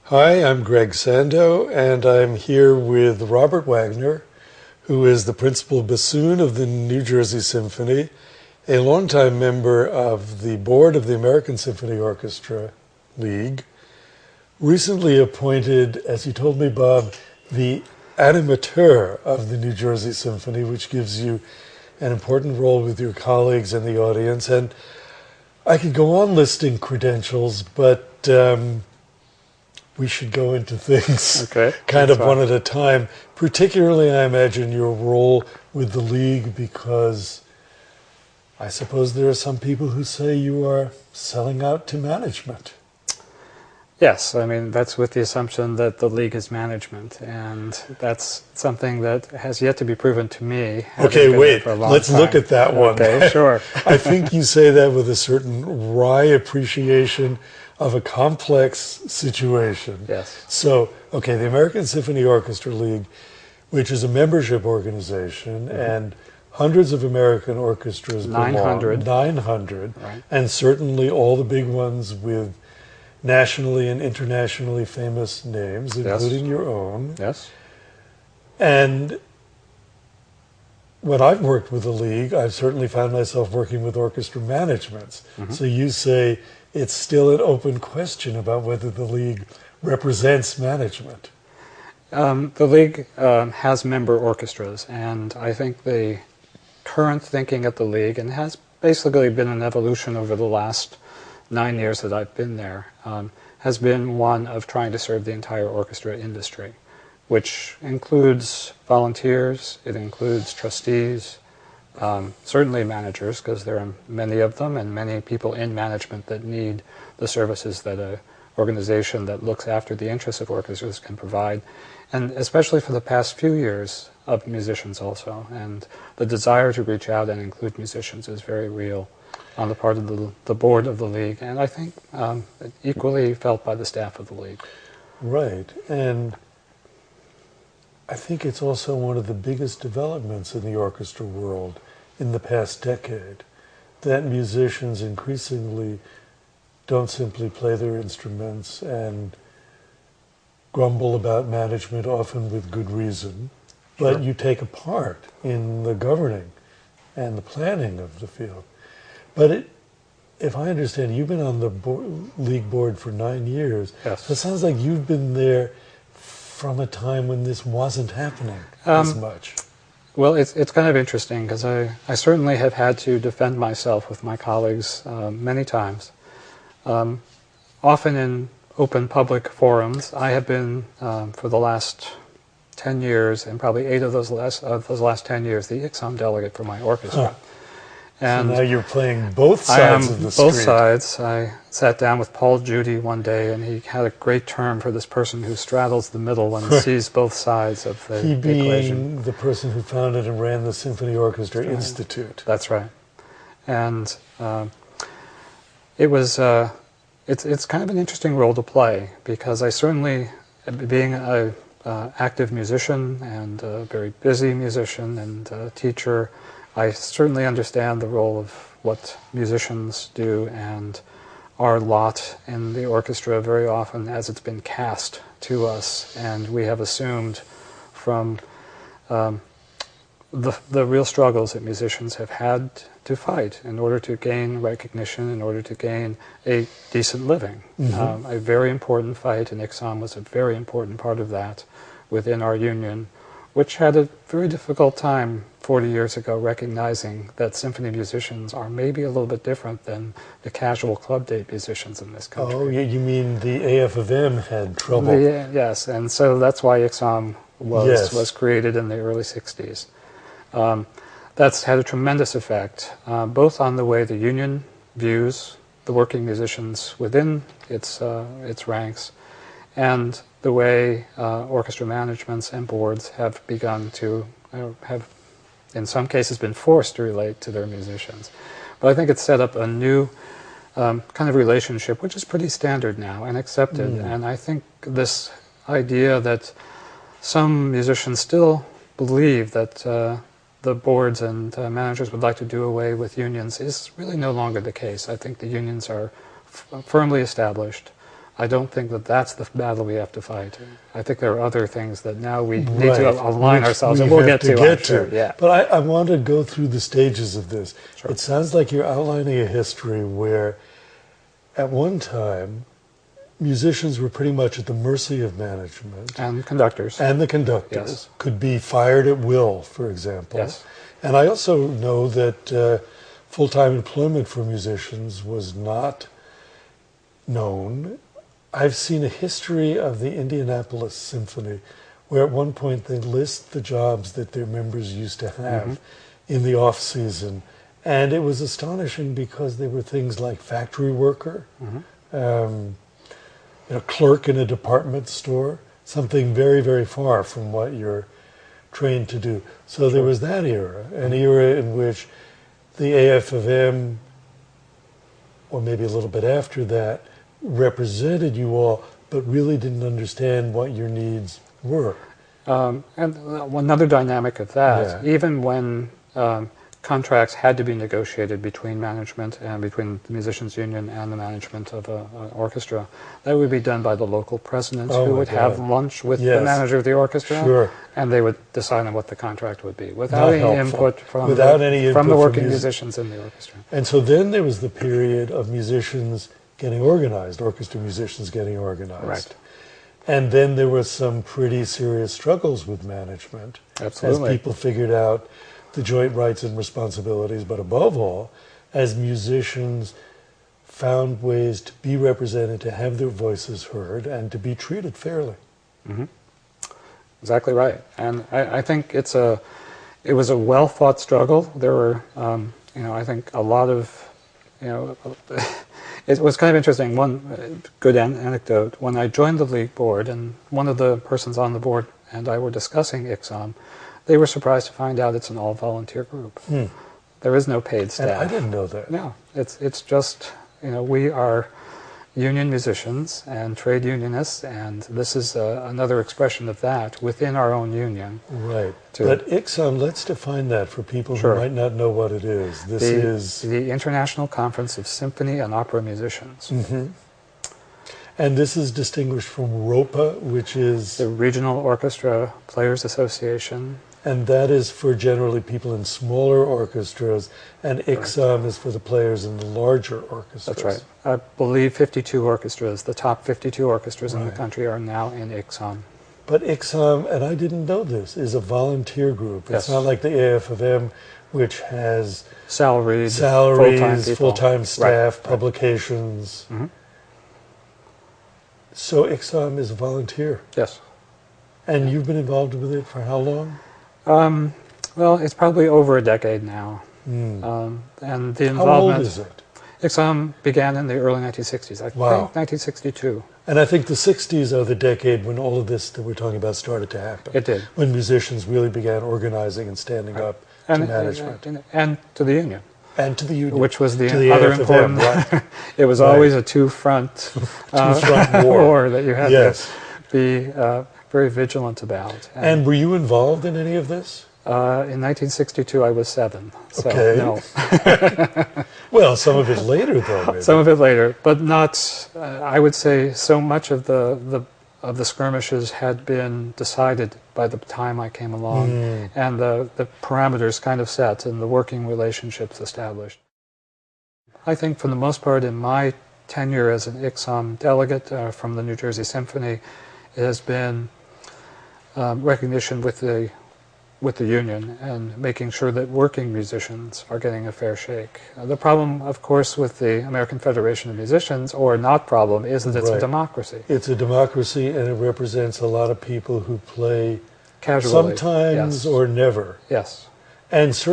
Hi, I'm Greg Sandow, and I'm here with Robert Wagner, who is the principal bassoon of the New Jersey Symphony, a longtime member of the board of the American Symphony Orchestra League, recently appointed, as you told me, Bob, the animateur of the New Jersey Symphony, which gives you an important role with your colleagues and the audience. And I could go on listing credentials, but we should go into things kind of one at a time. Particularly, I imagine, your role with the League, because I suppose there are some people who say you are selling out to management. Yes, I mean, that's with the assumption that the League is management, and that's something that has yet to be proven to me. Okay, wait, let's look at that one. Okay, sure. I think you say that with a certain wry appreciation of a complex situation. Yes. So, okay, the American Symphony Orchestra League, which is a membership organization, and hundreds of American orchestras belong. 900. Right. And certainly all the big ones with nationally and internationally famous names, including your own. Yes. And when I've worked with the League, I've certainly found myself working with orchestra managements. So you say it's still an open question about whether the League represents management. The League has member orchestras, and I think the current thinking at the League, and has basically been an evolution over the last 9 years that I've been there, has been one of trying to serve the entire orchestra industry, which includes volunteers, it includes trustees, certainly managers, because there are many of them and many people in management that need the services that an organization that looks after the interests of orchestras can provide, and especially for the past few years of musicians also. And the desire to reach out and include musicians is very real on the part of the board of the League, and I think equally felt by the staff of the League. Right, and I think it's also one of the biggest developments in the orchestra world in the past decade, that musicians increasingly don't simply play their instruments and grumble about management, often with good reason, but you take a part in the governing and the planning of the field. But if I understand, you've been on the League board for 9 years. Yes. So it sounds like you've been there from a time when this wasn't happening as much. Well, it's kind of interesting, because I certainly have had to defend myself with my colleagues many times. Often in open public forums, I have been, for the last 10 years, and probably 8 of those last 10 years, the ICSOM delegate for my orchestra. And so now you're playing both sides of the street. Both sides. I sat down with Paul Judy one day, and he had a great term for this person who straddles the middle and sees both sides of the he being equation. The person who founded and ran the Symphony Orchestra Institute. That's right. And it was it's kind of an interesting role to play, because I certainly, being a active musician and a very busy musician and a teacher, I certainly understand the role of what musicians do, and our lot in the orchestra very often, as it's been cast to us, and we have assumed from the real struggles that musicians have had to fight in order to gain recognition, in order to gain a decent living. A very important fight, and ICSOM was a very important part of that within our union, which had a very difficult time 40 years ago recognizing that symphony musicians are maybe a little bit different than the casual club date musicians in this country. Oh, you mean the AFM had trouble? Yes, and so that's why ICSOM was created in the early 60s. That's had a tremendous effect, both on the way the union views the working musicians within its ranks, and the way orchestra managements and boards have begun to have, in some cases, been forced to relate to their musicians. But I think it's set up a new kind of relationship, which is pretty standard now and accepted. And I think this idea that some musicians still believe that the boards and managers would like to do away with unions is really no longer the case. I think the unions are firmly established. I don't think that that's the battle we have to fight. I think there are other things that now we need to align ourselves, and we'll get to. I'm sure. Yeah. But I want to go through the stages of this. Sure. It sounds like you're outlining a history where, at one time, musicians were pretty much at the mercy of management. And conductors. And the conductors. Yes. Could be fired at will, for example. Yes. And I also know that full-time employment for musicians was not known. I've seen a history of the Indianapolis Symphony where at one point they list the jobs that their members used to have in the off-season. And it was astonishing because they were things like factory worker, clerk in a department store, something very, very far from what you're trained to do. So there was that era, an era in which the AFM, or maybe a little bit after that, represented you all, but really didn't understand what your needs were. And another dynamic of that, even when contracts had to be negotiated between management and between the musicians union and the management of an orchestra, that would be done by the local president who would have lunch with the manager of the orchestra, and they would decide on what the contract would be without any input from the working musicians in the orchestra. And so then there was the period of musicians getting organized, orchestra musicians getting organized. Right. And then there were some pretty serious struggles with management. Absolutely. As people figured out the joint rights and responsibilities, but above all, as musicians found ways to be represented, to have their voices heard, and to be treated fairly. Exactly right. And I think it was a well-fought struggle. There were, I think a lot of, it was kind of interesting. One good anecdote, when I joined the league board, and one of the persons on the board and I were discussing ICSOM, they were surprised to find out it's an all-volunteer group. There is no paid staff. And I didn't know that. No, it's just, we are union musicians and trade unionists, and this is another expression of that within our own union. Right. But ICSOM, let's define that for people who might not know what it is. This is the International Conference of Symphony and Opera Musicians. And this is distinguished from ROPA, which is the Regional Orchestra Players Association. And that is for generally people in smaller orchestras, and ICSOM is for the players in the larger orchestras. That's right. I believe 52 orchestras, the top 52 orchestras in the country are now in ICSOM. But ICSOM, and I didn't know this, is a volunteer group. It's not like the AFM, which has salaries, full-time staff, publications. So ICSOM is a volunteer. Yes. And you've been involved with it for how long? Well, it's probably over a decade now. And the involvement. How old is it? ICSOM began in the early 1960s. I think 1962. And I think the 60s are the decade when all of this that we're talking about started to happen. It did. When musicians really began organizing and standing up to management. And to the union. And to the union. Which was the other AFM, important. It was always a two-front war that you had to be very vigilant about. And were you involved in any of this? In 1962, I was 7. So no. Well, some of it later, though. Maybe. Some of it later, but not. I would say so much of the skirmishes had been decided by the time I came along, and the parameters kind of set and the working relationships established. I think, for the most part, in my tenure as an ICSOM delegate from the New Jersey Symphony, it has been recognition with the union and making sure that working musicians are getting a fair shake. The problem, of course, with the American Federation of Musicians, or not problem, is that it's a democracy. It's a democracy, and it represents a lot of people who play casually, sometimes or never. Yes. And certainly